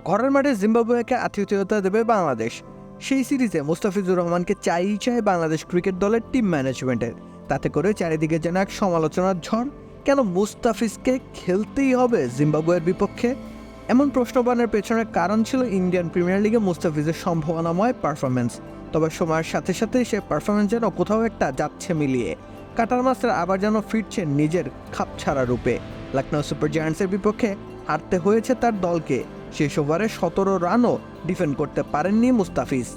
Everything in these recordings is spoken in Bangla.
ঘরের মাঠে জিম্বাবুয়েকে আতিথেয়তা দেবে বাংলাদেশ। সেই সিরিজে মুস্তাফিজুর রহমানকে চাই বাংলাদেশ ক্রিকেট দলের টিম ম্যানেজমেন্টের। তাতে করে চারিদিকে যেন এক সমালোচনার ঝড়। কেন মুস্তাফিজকে খেলতেই হবে জিম্বাবুয়ের বিপক্ষে? এমন প্রশ্নবানের পেছনে কারণ ছিল ইন্ডিয়ান প্রিমিয়ার লিগে মুস্তাফিজের সম্ভাবনাময় পারফরমেন্স। তবে সময়ের সাথে সাথে সে পারফরমেন্স যেন কোথাও একটা যাচ্ছে মিলিয়ে। কাটার মাস্টার আবার যেন ফিরছেন নিজের খাপছাড়া রূপে। লখনৌ সুপার জায়ান্টসের বিপক্ষে হারতে হয়েছে তার দলকে। শেষ ওভারে 17 রানও ডিফেন্ড করতে পারেননি মুস্তাফিজ।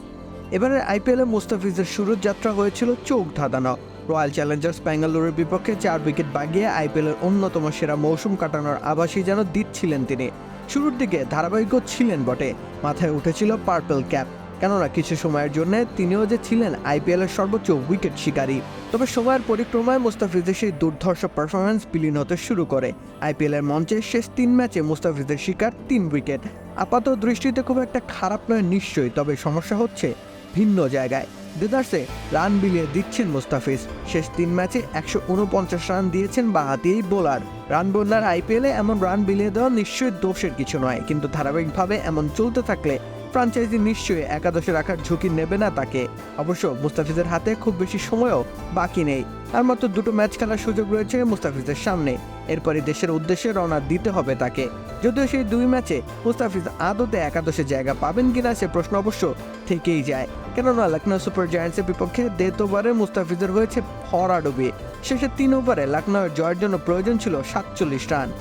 এবারের আইপিএলে মুস্তাফিজের শুরুর যাত্রা হয়েছিল চোখ ধাঁধানো। রয়্যাল চ্যালেঞ্জার্স ব্যাঙ্গালোরের বিপক্ষে 4 উইকেট বাগিয়ে আইপিএলের অন্যতম সেরা মৌসুম কাটানোর আভাসই যেন দিচ্ছিলেন তিনি। শুরুর দিকে ধারাবাহিকও ছিলেন বটে, মাথায় উঠেছিল পার্পল ক্যাপ, কেননা কিছু সময়ের জন্য তিনিও যে ছিলেন আইপিএলের সর্বোচ্চ উইকেট শিকারী। তবে সময়ের পরিক্রমায় মুস্তাফিজের সেই দুর্ধর্ষ পারফরমেন্স বিলীন হতে শুরু করে। আইপিএলের মঞ্চে শেষ 3 ম্যাচে মুস্তাফিজের শিকার 3 উইকেট। আপাত দৃষ্টিতে খুব একটা খারাপ নয় নিশ্চয়ই, তবে সমস্যা হচ্ছে ভিন্ন জায়গায়। দেদার্সে রান বিলিয়ে দিচ্ছেন মুস্তাফিজ। শেষ 3 ম্যাচে 149 রান দিয়েছেন বাঁহাতি এই বোলার। রান বোলার আইপিএলে এমন রান বিলিয়ে দেওয়া নিশ্চয়ই দোষের কিছু নয়, কিন্তু ধারাবাহিকভাবে এমন চলতে থাকলে ফ্রাঞ্চাইজি নিশ্চয়ই একাদশে রাখার ঝুঁকি নেবে না তাকে। অবশ্য মুস্তাফিজের হাতে খুব বেশি সময়ও বাকি নেই। আর মাত্র 2টো ম্যাচ খেলার সুযোগ রয়েছে মুস্তাফিজের সামনে। এরপরই দেশের উদ্দেশ্যে রওনা দিতে হবে তাকে। যদিও সেই 2 ম্যাচে মুস্তাফিজ আদতে একাদশে জায়গা পাবেন কিনা সে প্রশ্ন অবশ্য থেকেই যায়। কেননা লখনৌ সুপার জায়ান্টসের বিপক্ষে 1.5 ওভারে মুস্তাফিজের হয়েছে ভরাডুবি। শেষে 3 ওভারে লখনৌয়ের জয়ের জন্য প্রয়োজন ছিল 47 রান।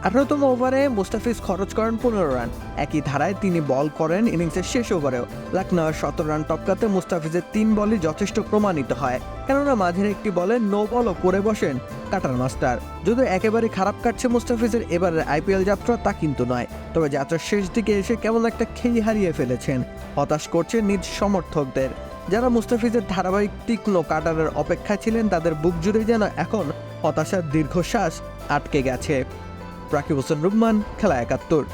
18তম ওভারে মুস্তাফিজ খরচ করেন 15 রান। একই ধারায় তিনি বল করেন ইনিংসের শেষ ওভারেও। লখনৌয়ের 17 রান টপকাতে মুস্তাফিজের 3 বলই যথেষ্ট প্রমাণিত হয়, কেননা মাঝের একটি বলে নো বলও করে বসেন কাটার মাস্টার। যদিও একেবারে খারাপ কাটছে মুস্তাফিজের এবারের আইপিএল যাত্রা তা কিন্তু নয়, তবে যাত্রার শেষ দিকে এসে কেমন একটা খেই হারিয়ে ফেলেছেন। হতাশ করছে নিজ সমর্থকদের। যারা মুস্তাফিজের ধারাবাহিক তীক্ষ্ণ কাটারের অপেক্ষায় ছিলেন তাদের বুক জুড়ে যেন এখন হতাশার দীর্ঘশ্বাস আটকে গেছে। রাকিব হোসেন রুম্মান, খেলা 71।